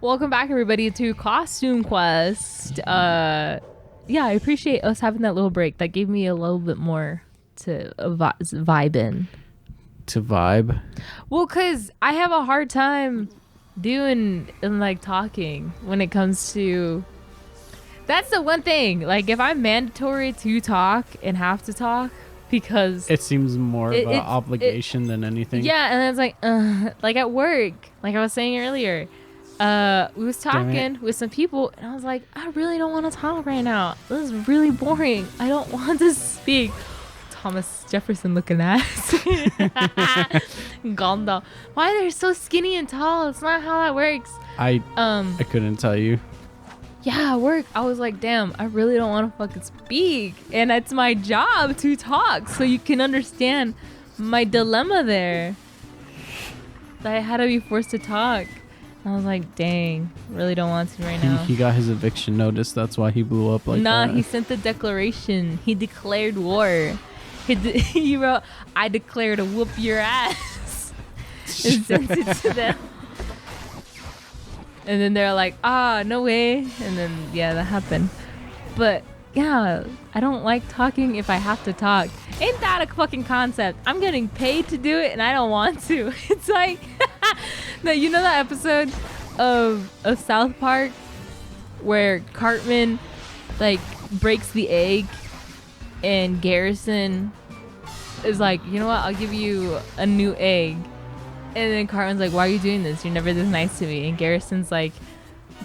Welcome back, everybody, to Costume Quest. Yeah, I appreciate us having that little break. That gave me a little bit more to vibe in. To vibe? Well, because I have a hard time doing and like talking when it comes to. That's the one thing. Like, if I'm mandatory to talk and have to talk because It seems more of an obligation than anything. Yeah, and it's like at work, like I was saying earlier. We was talking with some people, and I was like, I really don't want to talk right now. This is really boring. I don't want to speak. Thomas Jefferson looking ass. Gandalf. Why they're so skinny and tall? It's not how that works. I couldn't tell you. Yeah, work. I was like, damn, I really don't want to fucking speak, and it's my job to talk, so you can understand my dilemma there. That I had to be forced to talk. I was like, dang, really don't want to right now. He got his eviction notice. That's why he blew up like that. Nah, he sent the declaration. He declared war. He wrote, I declare to whoop your ass. And sent it to them. And then they're like, no way. And then, yeah, that happened. But, yeah, I don't like talking if I have to talk. Ain't that a fucking concept? I'm getting paid to do it, and I don't want to. It's like... No, you know that episode of South Park where Cartman like breaks the egg and Garrison is like, you know what, I'll give you a new egg, and then Cartman's like, why are you doing this? You're never this nice to me. And Garrison's like,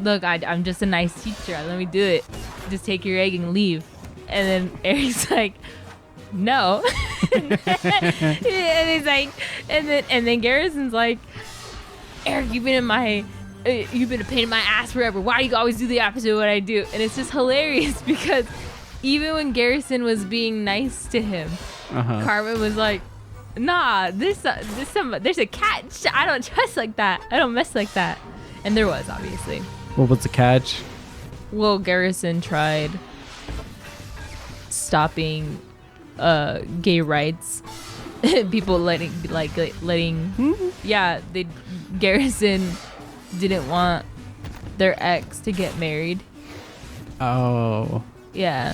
look, I'm just a nice teacher, let me do it, just take your egg and leave. And then Eric's like, no. And he's like, and then Garrison's like, Eric, you've been a pain in my ass forever. Why do you always do the opposite of what I do? And it's just hilarious because even when Garrison was being nice to him, Cartman was like, nah, there's a catch. I don't trust like that. I don't mess like that. And there was, obviously. Well, what's the catch? Well, Garrison tried stopping gay rights. People letting yeah, Garrison didn't want their ex to get married. Oh, yeah,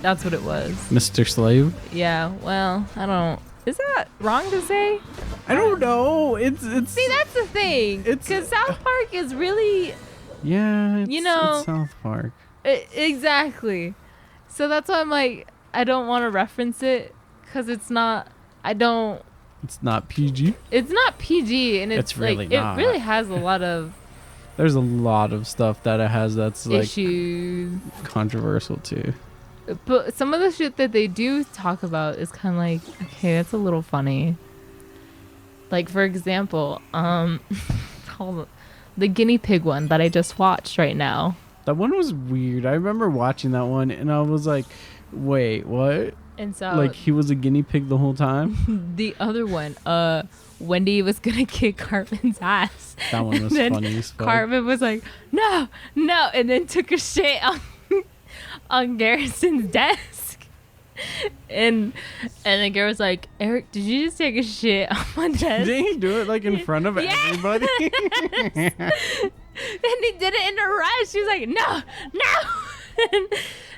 that's what it was. Mr. Slave. Yeah, well, I don't, is that wrong to say? I don't know. It's see, that's the thing, because South Park is really, yeah, it's, you know, it's South Park. Exactly. So that's why I'm like, I don't want to reference it because it's not. It's not PG. It's not PG, and it's really like, not. It really has a lot of. There's a lot of stuff that it has that's issues. Like controversial too. But some of the shit that they do talk about is kind of like, okay, that's a little funny. Like, for example, the guinea pig one that I just watched right now. That one was weird. I remember watching that one, and I was like, wait, what? And so, like, he was a guinea pig the whole time. The other one, Wendy was gonna kick Cartman's ass. That one was funny as fuck. Cartman was like, no, and then took a shit on Garrison's desk. And then Garrett was like, Eric, did you just take a shit on my desk? Didn't he do it like in front of everybody? And he did it in a rush. He was like, no.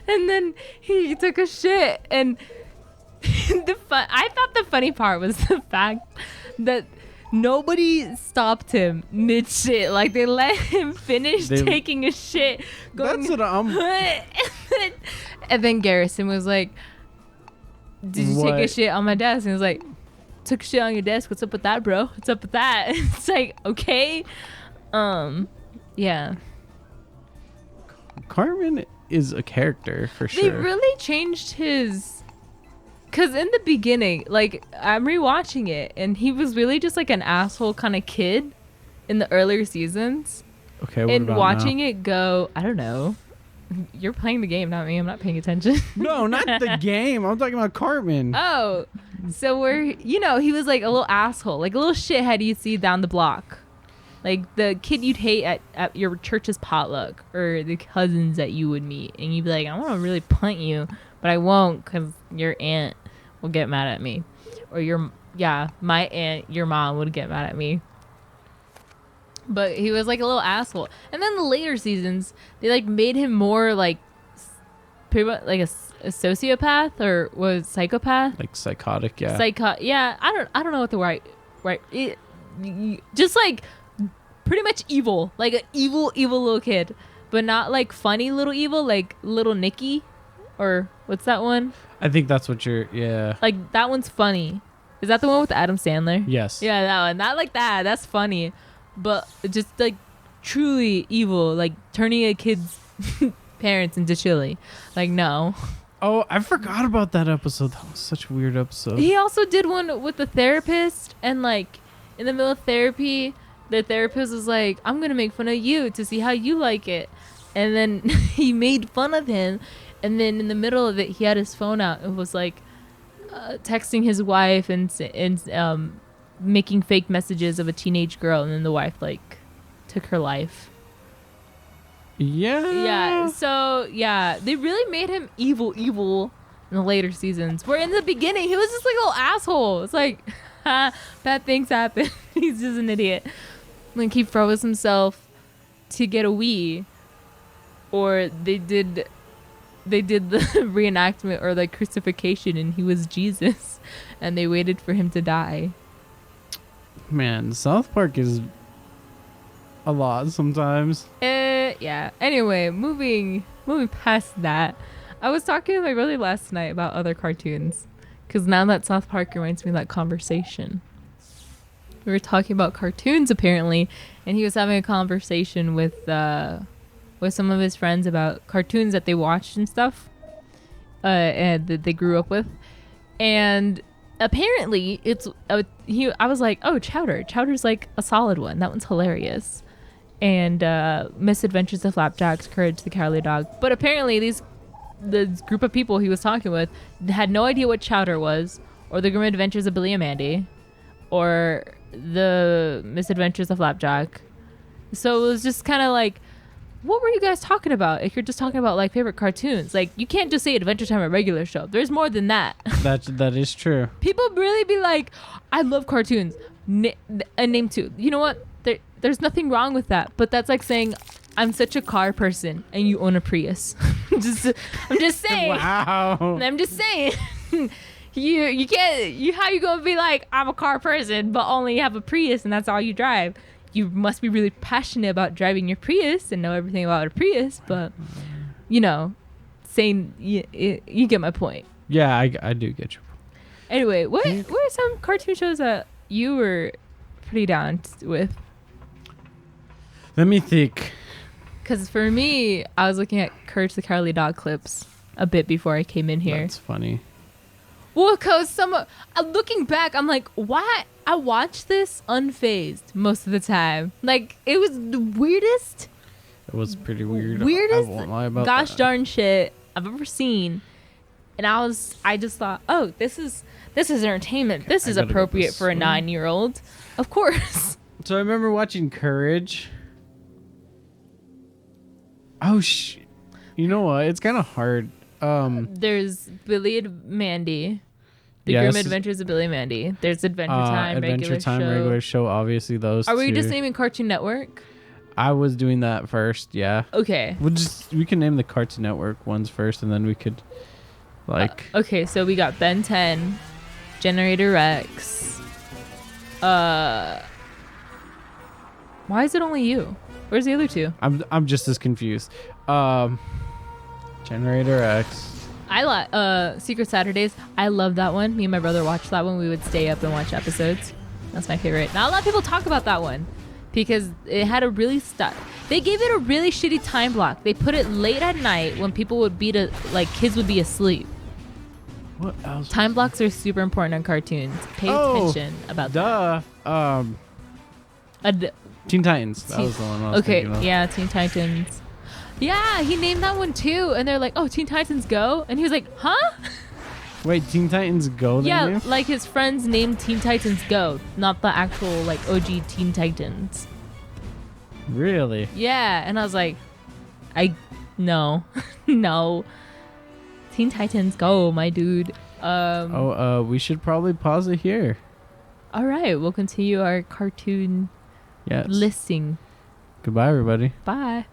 And then he took a shit, and I thought the funny part was the fact that nobody stopped him mid shit. Like, they let him finish taking a shit. That's what and then Garrison was like, did you take a shit on my desk? And he was like, took a shit on your desk. What's up with that, bro? What's up with that? It's like, okay. Yeah. Cartman is a character for sure. They really changed his, because in the beginning, like, I'm rewatching it, and he was really just like an asshole kind of kid in the earlier seasons. Okay, what and about watching now? it go, I don't know. You're playing the game, not me. I'm not paying attention. No, not the game. I'm talking about Cartman. Oh, so he was like a little asshole, like a little shithead you'd see down the block. Like the kid you'd hate at your church's potluck, or the cousins that you would meet, and you'd be like, I want to really punt you, but I won't because your aunt will get mad at me, or my aunt, your mom would get mad at me. But he was like a little asshole. And then the later seasons, they like made him more like pretty much like a sociopath or was psychopath. Like psychotic, yeah. Yeah, I don't know what the just like pretty much evil, like an evil little kid, but not like funny little evil, like little Nicky, or what's that one? I think that's what you're. Yeah. Like that one's funny. Is that the one with Adam Sandler? Yes. Yeah, that one. Not like that. That's funny, but just like truly evil, like turning a kid's parents into chili. Like no. Oh, I forgot about that episode. That was such a weird episode. He also did one with the therapist, and like in the middle of therapy, the therapist was like, I'm gonna make fun of you to see how you like it. And then he made fun of him, and then in the middle of it he had his phone out and was like texting his wife and making fake messages of a teenage girl, and then the wife like took her life. Yeah, so yeah, they really made him evil in the later seasons, where in the beginning he was just like a little asshole. It's like bad things happen. He's just an idiot. Like he froze himself to get a Wii, or they did the reenactment or like crucifixion, and he was Jesus, and they waited for him to die. Man, South Park is a lot sometimes. Yeah. Anyway, moving past that, I was talking to my brother last night about other cartoons, because now that South Park reminds me of that conversation. We were talking about cartoons apparently, and he was having a conversation with some of his friends about cartoons that they watched and stuff, and that they grew up with, and apparently I was like, oh, Chowder's like a solid one. That one's hilarious. And Misadventures of Flapjacks, Courage the Cowardly Dog. But apparently the group of people he was talking with had no idea what Chowder was, or the Grim Adventures of Billy and Mandy, or the Misadventures of Flapjack. So it was just kind of like, what were you guys talking about? If you're just talking about like favorite cartoons, like you can't just say Adventure Time, a regular show. There's more than that. That is true. People really be like, I love cartoons. Name two. You know what? There's nothing wrong with that. But that's like saying, I'm such a car person and you own a Prius. I'm just saying. Wow. I'm just saying. You can't. How you gonna be like, I'm a car person, but only have a Prius and that's all you drive? You must be really passionate about driving your Prius and know everything about a Prius. But saying you get my point. Yeah, I do get you. Anyway, what are some cartoon shows that you were pretty down with? Let me think. Because for me, I was looking at Courage the Cowardly Dog clips a bit before I came in here. That's funny. Well, because looking back, I'm like, why? I watched this unfazed most of the time. Like, it was the weirdest. It was pretty weird. Weirdest, I won't lie about gosh that. darn shit I've ever seen. And I just thought, oh, this is entertainment. This is appropriate for a 9-year-old. Of course. So I remember watching Courage. Oh, you know what? It's kind of hard. There's Billy and Mandy. The Yes. Grim Adventures of Billy and Mandy. There's Adventure Time, regular show. Obviously, those. Are we two. just naming Cartoon Network? I was doing that first. Yeah. Okay. We can name the Cartoon Network ones first, and then we could, like. Okay, so we got Ben 10, Generator Rex. Why is it only you? Where's the other two? I'm just as confused. Generator X. I like Secret Saturdays. I love that one. Me and my brother watched that one. We would stay up and watch episodes. That's my favorite. Not a lot of people talk about that one because it had a really they gave it a really shitty time block. They put it late at night when people would kids would be asleep. What else? Time blocks are super important on cartoons. Pay attention about that. Teen Titans. That was the one I was thinking of. Yeah, Teen Titans. Yeah, he named that one too, and they're like, "Oh, Teen Titans Go," and he was like, "Huh?" Wait, Teen Titans Go? Yeah, like his friends named Teen Titans Go, not the actual like OG Teen Titans. Really? Yeah, and I was like, no, no, Teen Titans Go, my dude. We should probably pause it here. All right, we'll continue our cartoon Yes. Listening. Goodbye, everybody. Bye.